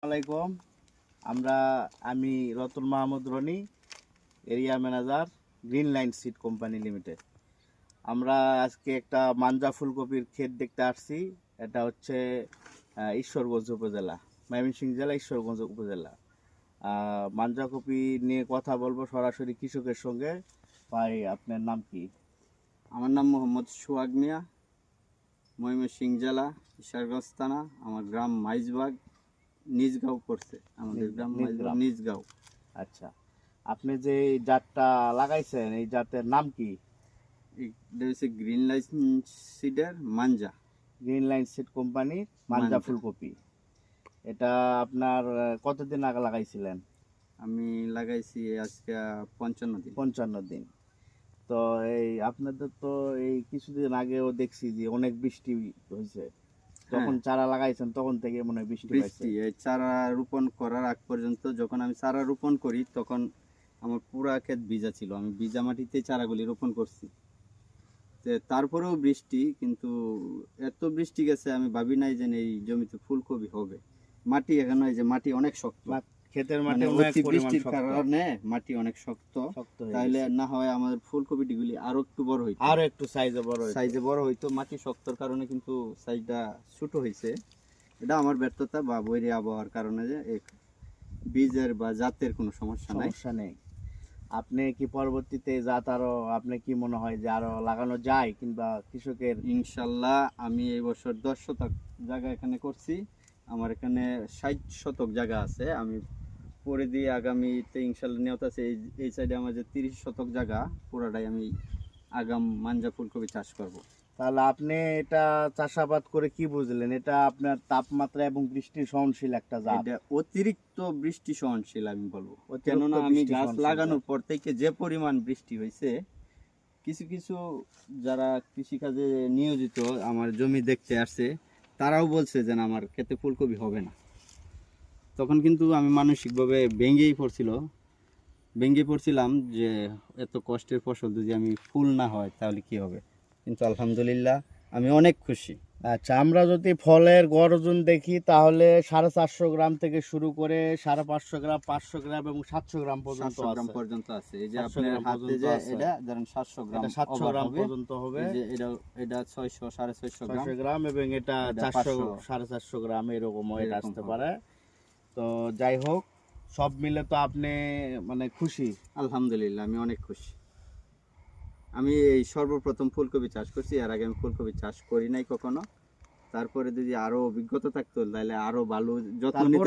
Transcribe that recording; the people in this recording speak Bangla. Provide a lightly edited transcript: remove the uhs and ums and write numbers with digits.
আলাইকুম। আমি Ratan Mahmud Roni, area manager, Green line Seed company limited. আমরা আজকে একটা মাঞ্জা ফুলকপির ক্ষেত দেখতে আসছি। এটা হচ্ছে ঈশ্বরগঞ্জ উপজেলা, ময়মনসিংহ জেলা, ঈশ্বরগঞ্জ উপজেলা। মাঞ্জা কপি নিয়ে কথা বলবো সরাসরি কৃষকের সঙ্গে। ভাই, আপনার নাম কি? আমার নাম মোহাম্মদ সোহাগ মিয়া, ময়মনসিংহ জেলা, ঈশ্বরগঞ্জ থানা। আমার গ্রাম মাইজবাগ, নিজগাঁও পড়ছে। আমাদের গ্রাম মাইজবাগ নিজগাঁও। আচ্ছা, আপনি যে এই জাতটা লাগাইছেন, এই জাতের নাম কি? এটা হচ্ছে গ্রিন লাইন সিডের মাঞ্জা। গ্রিন লাইন সিড কোম্পানির মাঞ্জা ফুলকপি। এটা আপনার কতদিন আগে লাগাইছিলেন? আমি লাগাইছি আজকে 55 দিন। তো এই আপনাদের তো এই কিছুদিন আগেও দেখছি যে অনেক বৃষ্টি হয়েছে। যখন চারা লাগাইছেন তখন থেকে মনে হয় বৃষ্টি হয়েছে। এই চারা রোপণ করার আগ পর্যন্ত, যখন আমি চারা রোপণ করি তখন আমার পুরা ক্ষেত ভিজা ছিল। আমি ভিজা মাটিতে চারাগুলি রোপণ করছি। তারপরেও বৃষ্টি, কিন্তু এত বৃষ্টি গেছে আমি ভাবি নাই যে এই জমিতে ফুলকপি হবে। মাটি এখানে যে মাটি অনেক শক্ত, ক্ষেতের মাটি অনেক বৃষ্টির কারণে মাটি অনেক শক্ত। তাইলে না হয় আমাদের ফুলকপিগুলি আরো একটু বড় হইতো, আরো একটু সাইজে বড় হইতো। মাটি শক্তর কারণে কিন্তু সাইজটা ছোট হয়েছে। এটা আমার ব্যর্থতা বা বৈরী আবহাওয়ার কারণে, যে বীজের বা জাতের কোনো সমস্যা নেই। আপনি কি পরবর্তীতে জাত আরো, আপনি কি মনে হয় যে আরো লাগানো যায় কিংবা কৃষকের? ইনশাল্লাহ আমি এই বছর 10 শতক জায়গা এখানে করছি। আমার এখানে 60 শতক জায়গা আছে। আমি পরে দিয়ে আগামীতে ইনশাল্লাহ নিয়ত আছে এই সাইডে আমার যে 30 শতক জায়গা পুরাটাই আমি আগাম মাঞ্জা ফুলকপি চাষ করব। তাহলে আপনি এটা চাষাবাদ করে কি বুঝলেন? এটা আপনার তাপমাত্রা এবং বৃষ্টি সহনশীল একটা জাত। এটা অতিরিক্ত বৃষ্টি সহনশীল আমি বলবো, কেননা আমি গাছ লাগানোর পর থেকে যে পরিমাণ বৃষ্টি হয়েছে, কিছু কিছু যারা কৃষিকাজে নিয়োজিত আমার জমি দেখতে আসছে তারাও বলছে যে আমার ক্ষেতে ফুলকপি হবে না। তখন কিন্তু আমি মানসিকভাবে ভেঙে পড়ছিলাম যে এত কষ্টের ফসল যদি আমি ফুল না হয় তাহলে কি হবে। কিন্তু আলহামদুলিল্লাহ আমি অনেক খুশি। আচ্ছা, আমরা যদি ফলের গড় ওজন দেখি তাহলে 450 গ্রাম থেকে শুরু করে 550 গ্রাম, 500 গ্রাম এবং 700 গ্রাম পর্যন্ত আছে। এই যে আপনার হাতে যে এটা ধরেন 700 গ্রাম, 700 গ্রাম পর্যন্ত হবে। এই যে এটা 600 650 গ্রাম এবং এটা 400 450 গ্রাম এরকম ওয়েট আসতে পারে। তো যাই হোক, সব মিলে তো আপনি মানে খুশি? আলহামদুলিল্লাহ আমি অনেক খুশি। আমি এই সর্বপ্রথম ফুলকপি চাষ করছি, এর আগে আমি ফুলকপি চাষ করি নাই কখনো। তারপরে যদি আরো অভিজ্ঞতা থাকতো তাহলে আরো ভালো যত্ন নিতে